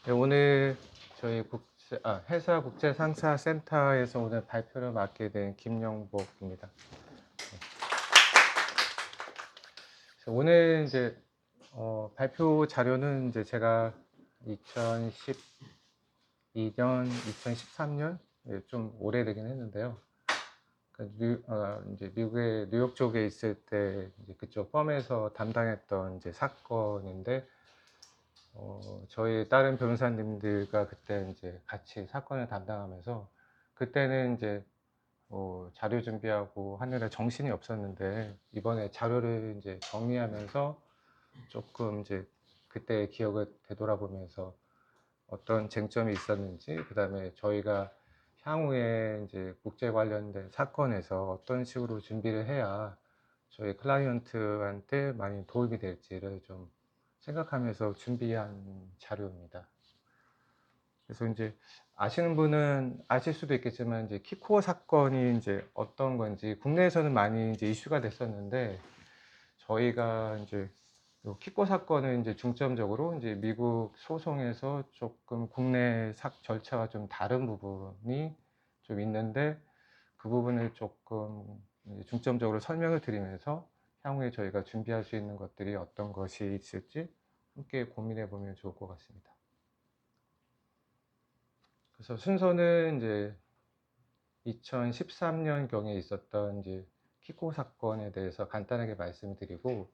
네, 오늘 저희 회사 국제 상사 센터에서 오늘 발표를 맡게 된 김영복입니다. 그래서 오늘 이제 발표 자료는 이제 제가 2012년, 2013년 좀 오래되긴 했는데요. 이제 미국의 뉴욕 쪽에 있을 때 이제 그쪽 펌에서 담당했던 이제 사건인데 저희 다른 변호사님들과 그때 이제 같이 사건을 담당하면서 그때는 이제 자료 준비하고 하느라 정신이 없었는데 이번에 자료를 이제 정리하면서 조금 이제 그때 기억을 되돌아보면서 어떤 쟁점이 있었는지, 그다음에 저희가 향후에 이제 국제 관련된 사건에서 어떤 식으로 준비를 해야 저희 클라이언트한테 많이 도움이 될지를 좀 생각하면서 준비한 자료입니다. 그래서 이제 아시는 분은 아실 수도 있겠지만 이제 키코어 사건이 이제 어떤 건지 국내에서는 많이 이제 이슈가 됐었는데, 저희가 이제 요 키코 사건은 이제 중점적으로 이제 미국 소송에서 조금 국내 절차가 좀 다른 부분이 좀 있는데, 그 부분을 조금 중점적으로 설명을 드리면서 향후에 저희가 준비할 수 있는 것들이 어떤 것이 있을지 함께 고민해 보면 좋을 것 같습니다. 그래서 순서는 이제 2013년경에 있었던 이제 키코 사건에 대해서 간단하게 말씀드리고,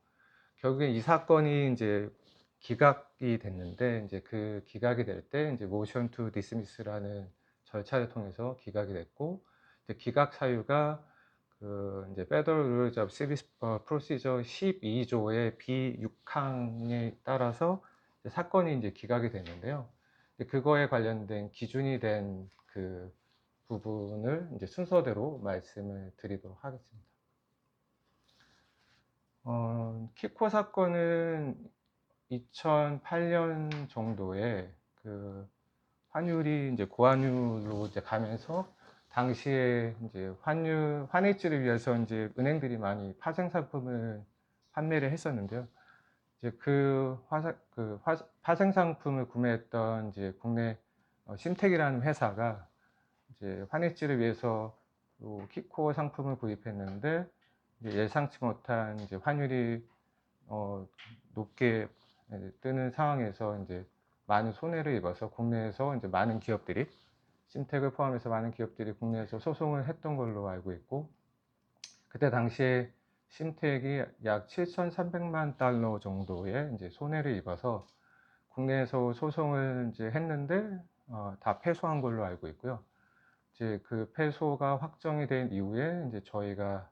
결국에 이 사건이 이제 기각이 됐는데, 이제 그 기각이 될 때 이제 모션 투 디스미스라는 절차를 통해서 기각이 됐고, 이제 기각 사유가 그 이제 Federal Rules of Civil Procedure 12조의 B6항에 따라서 이제 사건이 이제 기각이 됐는데요. 그거에 관련된 기준이 된 그 부분을 이제 순서대로 말씀을 드리도록 하겠습니다. 키코 사건은 2008년 정도에 그 환율이 이제 고환율로 이제 가면서, 당시에 이제 환해지를 위해서 이제 은행들이 많이 파생 상품을 판매를 했었는데요. 이제 파생 상품을 구매했던 이제 국내 심텍이라는 회사가 이제 환해지를 위해서 키코어 상품을 구입했는데, 이제 예상치 못한 이제 환율이 높게 뜨는 상황에서 이제 많은 손해를 입어서 국내에서 이제 많은 기업들이, 심텍을 포함해서 많은 기업들이 국내에서 소송을 했던 걸로 알고 있고, 그때 당시에 심텍이 약 7,300만 달러 정도의 이제 손해를 입어서 국내에서 소송을 이제 했는데 다 패소한 걸로 알고 있고요. 이제 그 패소가 확정이 된 이후에 이제 저희가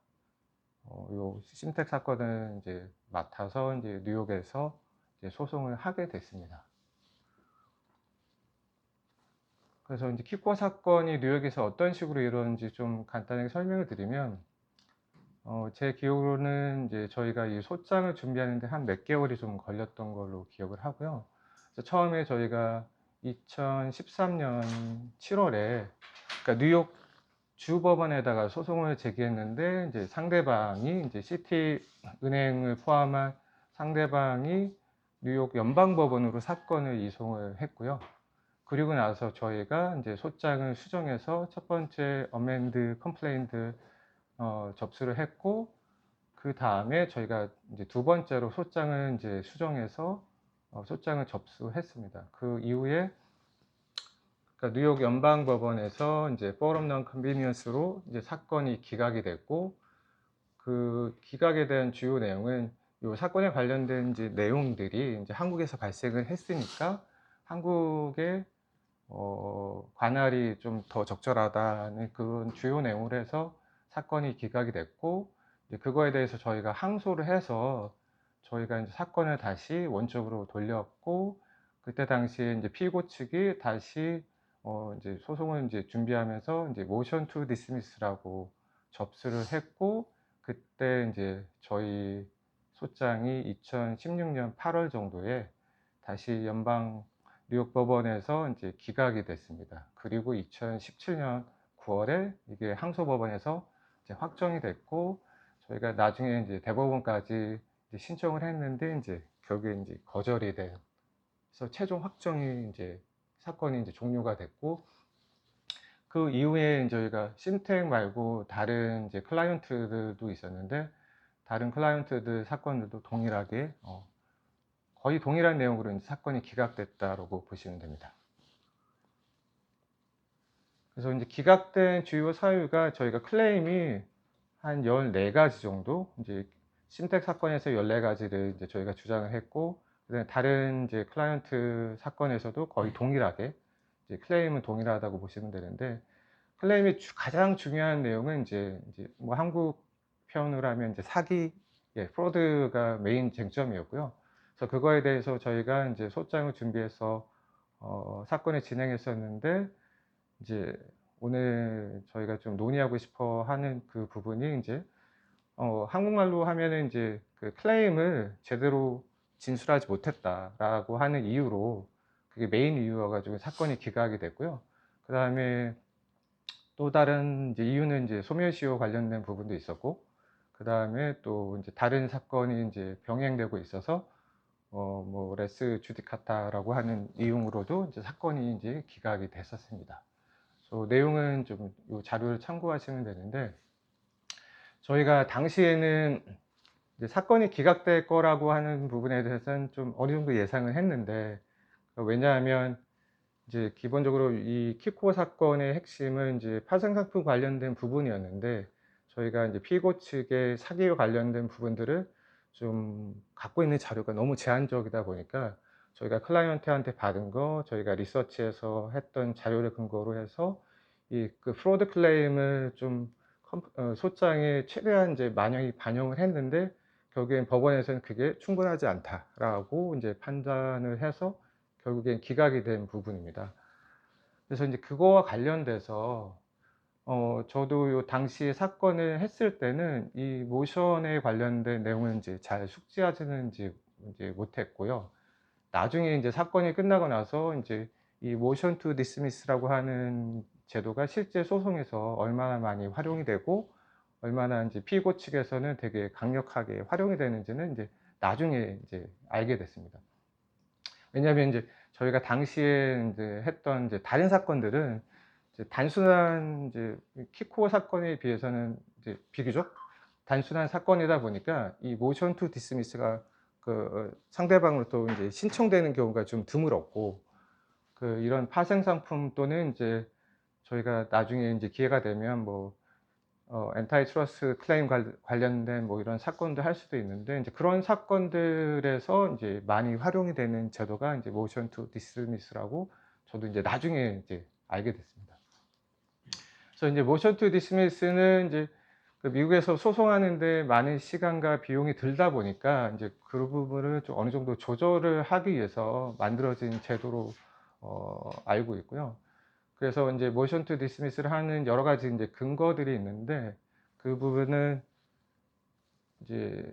요 심텍 사건을 이제 맡아서 이제 뉴욕에서 이제 소송을 하게 됐습니다. 그래서 이제 키코 사건이 뉴욕에서 어떤 식으로 이루어졌는지 좀 간단하게 설명을 드리면, 제 기억으로는 이제 저희가 이 소장을 준비하는데 한 몇 개월이 좀 걸렸던 걸로 기억을 하고요. 처음에 저희가 2013년 7월에 그러니까 뉴욕 주법원에다가 소송을 제기했는데, 이제 상대방이 이제 시티 은행을 포함한 상대방이 뉴욕 연방법원으로 사건을 이송을 했고요. 그리고 나서 저희가 이제 소장을 수정해서 첫 번째 어멘드 컴플레인트 접수를 했고, 그 다음에 저희가 이제 두 번째로 소장을 이제 수정해서 소장을 접수했습니다. 그 이후에 그러니까 뉴욕 연방법원에서 이제 포럼 non 컨비니언스로 이제 사건이 기각이 됐고, 그 기각에 대한 주요 내용은 이 사건에 관련된 이제 내용들이 이제 한국에서 발생을 했으니까 한국의 관할이 좀 더 적절하다는 그런 주요 내용을 해서 사건이 기각이 됐고, 이제 그거에 대해서 저희가 항소를 해서 저희가 이제 사건을 다시 원점으로 돌렸고, 그때 당시에 이제 피고 측이 다시 이제 소송을 이제 준비하면서 이제 모션 투 디스미스라고 접수를 했고, 그때 이제 저희 소장이 2016년 8월 정도에 다시 연방 뉴욕 법원에서 이제 기각이 됐습니다. 그리고 2017년 9월에 이게 항소법원에서 이제 확정이 됐고, 저희가 나중에 이제 대법원까지 이제 신청을 했는데 이제 결국에 이제 거절이 돼서 최종 확정이 이제 사건이 이제 종료가 됐고, 그 이후에 저희가 심텍 말고 다른 이제 클라이언트들도 있었는데, 다른 클라이언트들 사건들도 동일하게 거의 동일한 내용으로 이제 사건이 기각됐다라고 보시면 됩니다. 그래서 이제 기각된 주요 사유가 저희가 클레임이 한 14가지 정도, 이제 심텍 사건에서 14가지를 이제 저희가 주장을 했고, 그다음에 다른 이제 클라이언트 사건에서도 거의 동일하게 이제 클레임은 동일하다고 보시면 되는데, 클레임의 가장 중요한 내용은 이제 뭐 한국 표현으로 하면 이제 사기, 프로드가 메인 쟁점이었고요. 그래서 그거에 대해서 저희가 이제 소장을 준비해서 사건을 진행했었는데, 이제 오늘 저희가 좀 논의하고 싶어 하는 그 부분이 이제 한국말로 하면은 이제 그 클레임을 제대로 진술하지 못했다라고 하는 이유로, 그게 메인 이유여가지고 사건이 기각이 됐고요. 그 다음에 또 다른 이제 이유는 이제 소멸시효 관련된 부분도 있었고, 그 다음에 또 이제 다른 사건이 이제 병행되고 있어서 뭐 레스 주디카타라고 하는 이유로도 이제 사건이 이제 기각이 됐었습니다. 그래서 내용은 좀 이 자료를 참고하시면 되는데, 저희가 당시에는 이제 사건이 기각될 거라고 하는 부분에 대해서는 좀 어느 정도 예상을 했는데, 왜냐하면 이제 기본적으로 이 키코 사건의 핵심은 이제 파생상품 관련된 부분이었는데, 저희가 이제 피고 측의 사기와 관련된 부분들을 좀 갖고 있는 자료가 너무 제한적이다 보니까, 저희가 클라이언트한테 받은 거, 저희가 리서치해서 했던 자료를 근거로 해서 이 그 프로드 클레임을 좀 소장에 최대한 이제 많이 반영을 했는데, 결국엔 법원에서는 그게 충분하지 않다라고 이제 판단을 해서 결국엔 기각이 된 부분입니다. 그래서 이제 그거와 관련돼서 저도 요 당시에 사건을 했을 때는 이 모션에 관련된 내용을 이제 잘 숙지하지는 이제 못했고요. 나중에 이제 사건이 끝나고 나서 이제 이 모션 투 디스미스라고 하는 제도가 실제 소송에서 얼마나 많이 활용이 되고, 얼마나 이제 피고 측에서는 되게 강력하게 활용이 되는지는 이제 나중에 이제 알게 됐습니다. 왜냐하면 이제 저희가 당시에 이제 했던 이제 다른 사건들은 이제 단순한 이제 키코어 사건에 비해서는 이제 비교적 단순한 사건이다 보니까 이 모션 투 디스미스가 그 상대방으로부터 이제 신청되는 경우가 좀 드물었고, 그 이런 파생 상품 또는 이제 저희가 나중에 이제 기회가 되면 뭐 엔타이트러스트 클레임 관련된 뭐 이런 사건도 할 수도 있는데, 이제 그런 사건들에서 이제 많이 활용이 되는 제도가 이제 모션 투 디스미스라고 저도 이제 나중에 이제 알게 됐습니다. 그래서 이제 모션 투 디스미스는 이제 그 미국에서 소송하는데 많은 시간과 비용이 들다 보니까 이제 그 부분을 좀 어느 정도 조절을 하기 위해서 만들어진 제도로 알고 있고요. 그래서 이제 모션 투 디스미스를 하는 여러 가지 이제 근거들이 있는데, 그 부분은 이제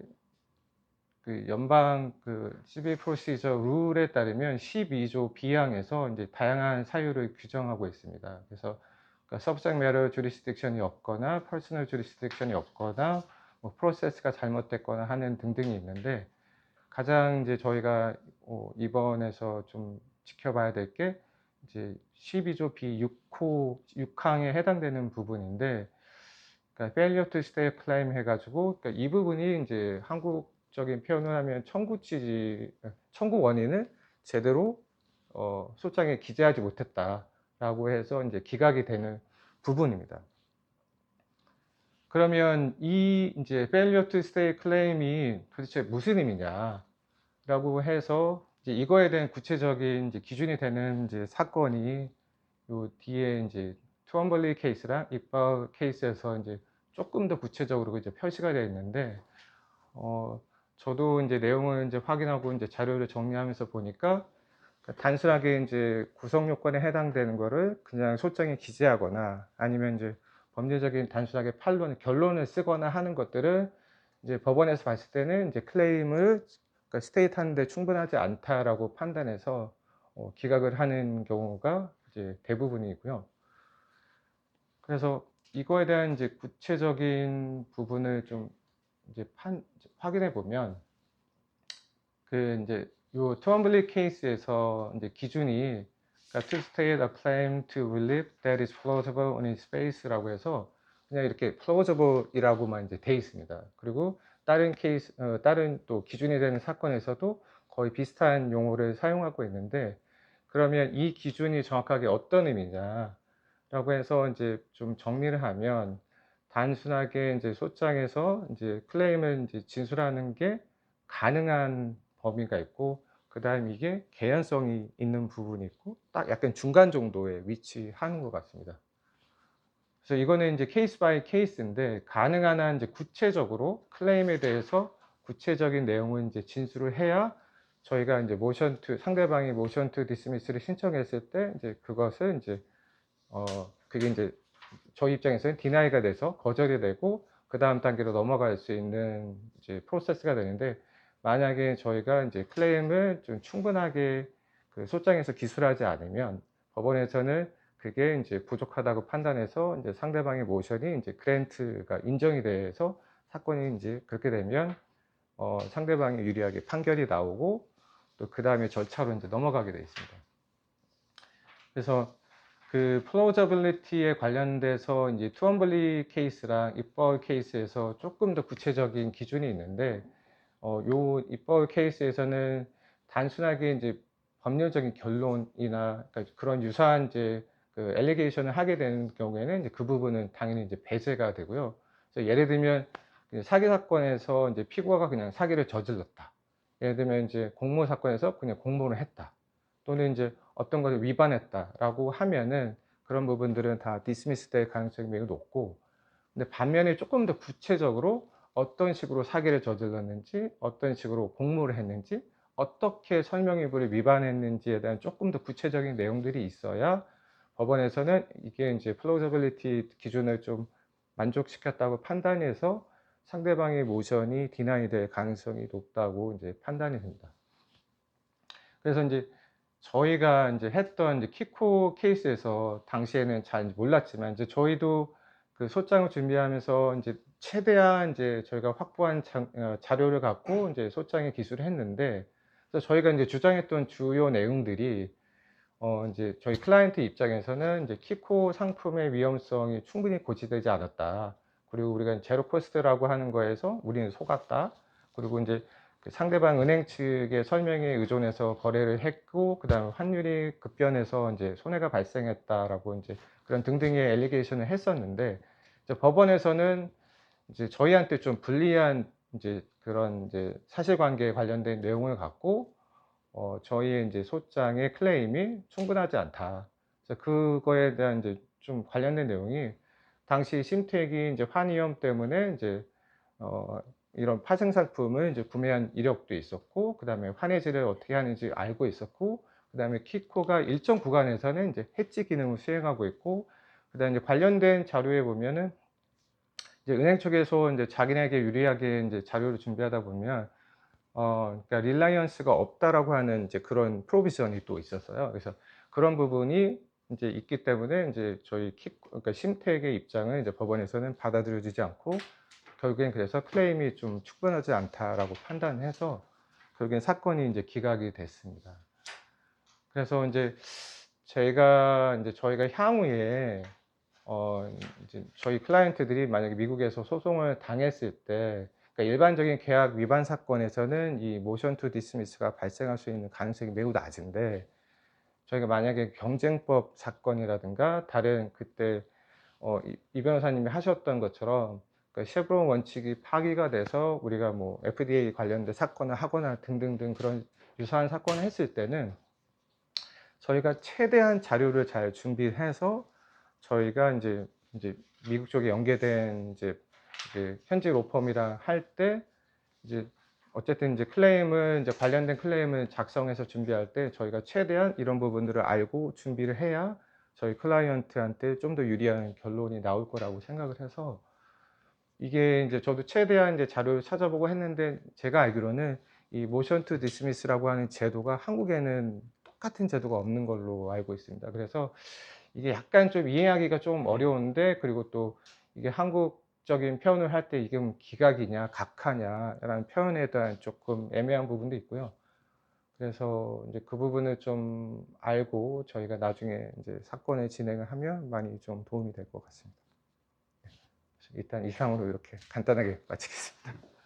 그 연방 그 시빌 프로시저 룰에 따르면 12조 B항에서 이제 다양한 사유를 규정하고 있습니다. 그래서 그러니까 subject matter jurisdiction이 없거나 personal jurisdiction이 없거나 뭐 프로세스가 잘못됐거나 하는 등등이 있는데, 가장 이제 저희가 이번에서 좀 지켜봐야 될 게 이제 12조 B6호 6항에 해당되는 부분인데, 그러니까 failure to state claim 해가지고, 그러니까 이 부분이 이제 한국적인 표현을 하면 청구 원인을 제대로 소장에 기재하지 못했다라고 해서 이제 기각이 되는 부분입니다. 그러면 이 이제 failure to state claim이 도대체 무슨 의미냐라고 해서 이제 이거에 대한 구체적인 이제 기준이 되는 이제 사건이 요 뒤에 이제 투엄벌리 케이스랑 이빨 케이스에서 이제 조금 더 구체적으로 이제 표시가 되어 있는데, 저도 이제 내용을 이제 확인하고 이제 자료를 정리하면서 보니까 단순하게 이제 구성 요건에 해당되는 거를 그냥 소장에 기재하거나, 아니면 이제 법리적인 단순하게 결론을 쓰거나 하는 것들을 이제 법원에서 봤을 때는 이제 클레임을 그러니까 스테이트 하는데 충분하지 않다라고 판단해서 기각을 하는 경우가 이제 대부분이고요. 그래서 이거에 대한 이제 구체적인 부분을 좀 이제 확인해 보면, 그 이제 요 투엄블리 케이스에서 이제 기준이 그러니까 to state a claim to relief that is plausible on its face라고 해서 그냥 이렇게 plausible이라고만 이제 돼 있습니다. 그리고 다른 케이스, 다른 또 기준이 되는 사건에서도 거의 비슷한 용어를 사용하고 있는데, 그러면 이 기준이 정확하게 어떤 의미냐라고 해서 이제 좀 정리를 하면, 단순하게 이제 소장에서 이제 클레임을 이제 진술하는 게 가능한 범위가 있고, 그 다음 이게 개연성이 있는 부분이 있고, 딱 약간 중간 정도에 위치하는 것 같습니다. 그래서 이거는 이제 케이스 바이 케이스인데, 가능한 한 이제 구체적으로 클레임에 대해서 구체적인 내용을 이제 진술을 해야 저희가 이제 상대방이 모션 투 디스미스를 신청했을 때 이제 그것을 이제 그게 이제 저희 입장에서는 디나이가 돼서 거절이 되고 그 다음 단계로 넘어갈 수 있는 이제 프로세스가 되는데, 만약에 저희가 이제 클레임을 좀 충분하게 그 소장에서 기술하지 않으면 법원에서는 그게 이제 부족하다고 판단해서 이제 상대방의 모션이 이제 그랜트가 인정이 돼서 사건이 이제 그렇게 되면 상대방이 유리하게 판결이 나오고 또 그 다음에 절차로 이제 넘어가게 되어 있습니다. 그래서 그 플로저빌리티에 관련돼서 이제 투엄블리 케이스랑 입벌 케이스에서 조금 더 구체적인 기준이 있는데, 요 입벌 케이스에서는 단순하게 이제 법률적인 결론이나 그러니까 그런 유사한 이제 그 엘리게이션을 하게 되는 경우에는 이제 그 부분은 당연히 이제 배제가 되고요. 그래서 예를 들면 사기 사건에서 이제 피고가 그냥 사기를 저질렀다. 예를 들면 이제 공모 사건에서 그냥 공모를 했다. 또는 이제 어떤 것을 위반했다라고 하면은 그런 부분들은 다 디스미스 될 가능성이 매우 높고, 근데 반면에 조금 더 구체적으로 어떤 식으로 사기를 저질렀는지, 어떤 식으로 공모를 했는지, 어떻게 설명일부를 위반했는지에 대한 조금 더 구체적인 내용들이 있어야 법원에서는 이게 이제 플로저빌리티 기준을 좀 만족시켰다고 판단해서 상대방의 모션이 디나이 될 가능성이 높다고 이제 판단이 됩니다. 그래서 이제 저희가 이제 했던 이제 키코 케이스에서 당시에는 잘 몰랐지만, 이제 저희도 그 소장을 준비하면서 이제 최대한 이제 저희가 확보한 자료를 갖고 이제 소장에 기술을 했는데, 그래서 저희가 이제 주장했던 주요 내용들이 이제 저희 클라이언트 입장에서는 이제 키코 상품의 위험성이 충분히 고지되지 않았다. 그리고 우리가 제로 코스트라고 하는 거에서 우리는 속았다. 그리고 이제 그 상대방 은행 측의 설명에 의존해서 거래를 했고, 그다음에 환율이 급변해서 이제 손해가 발생했다라고 이제 그런 등등의 엘리게이션을 했었는데, 이제 법원에서는 이제 저희한테 좀 불리한 이제 그런 이제 사실관계에 관련된 내용을 갖고 저희의 이제 소장의 클레임이 충분하지 않다. 그래서 그거에 대한 이제 좀 관련된 내용이, 당시 심택이 이제 환위험 때문에 이제 이런 파생 상품을 이제 구매한 이력도 있었고, 그 다음에 환해지를 어떻게 하는지 알고 있었고, 그 다음에 키코가 일정 구간에서는 이제 해지 기능을 수행하고 있고, 그 다음에 이제 관련된 자료에 보면은 이제 은행 측에서 이제 자기네에게 유리하게 이제 자료를 준비하다 보면 그러니까 릴라이언스가 없다라고 하는 이제 그런 프로비전이 또 있었어요. 그래서 그런 부분이 이제 있기 때문에 이제 그러니까 심택의 입장을 이제 법원에서는 받아들여지지 않고, 결국엔 그래서 클레임이 좀 충분하지 않다라고 판단해서 결국엔 사건이 이제 기각이 됐습니다. 그래서 이제 저희가 향후에 이제 저희 클라이언트들이 만약에 미국에서 소송을 당했을 때, 그러니까 일반적인 계약 위반 사건에서는 이 모션 투 디스미스가 발생할 수 있는 가능성이 매우 낮은데, 저희가 만약에 경쟁법 사건이라든가 다른 그때 이 변호사님이 하셨던 것처럼 그 쉐브론 원칙이 파기가 돼서 우리가 뭐 FDA 관련된 사건을 하거나 등등등 그런 유사한 사건을 했을 때는 저희가 최대한 자료를 잘 준비해서 저희가 이제 미국 쪽에 연계된 이제 현지 로펌이랑 할 때 이제 어쨌든 이제 관련된 클레임을 작성해서 준비할 때 저희가 최대한 이런 부분들을 알고 준비를 해야 저희 클라이언트한테 좀 더 유리한 결론이 나올 거라고 생각을 해서, 이게 이제 저도 최대한 이제 자료를 찾아보고 했는데, 제가 알기로는 이 모션 투 디스미스라고 하는 제도가 한국에는 똑같은 제도가 없는 걸로 알고 있습니다. 그래서 이게 약간 좀 이해하기가 좀 어려운데, 그리고 또 이게 한국적인 표현을 할 때 이게 뭐 기각이냐 각하냐 라는 표현에 대한 조금 애매한 부분도 있고요. 그래서 이제 그 부분을 좀 알고 저희가 나중에 이제 사건을 진행을 하면 많이 좀 도움이 될 것 같습니다. 일단 이상으로 이렇게 간단하게 마치겠습니다.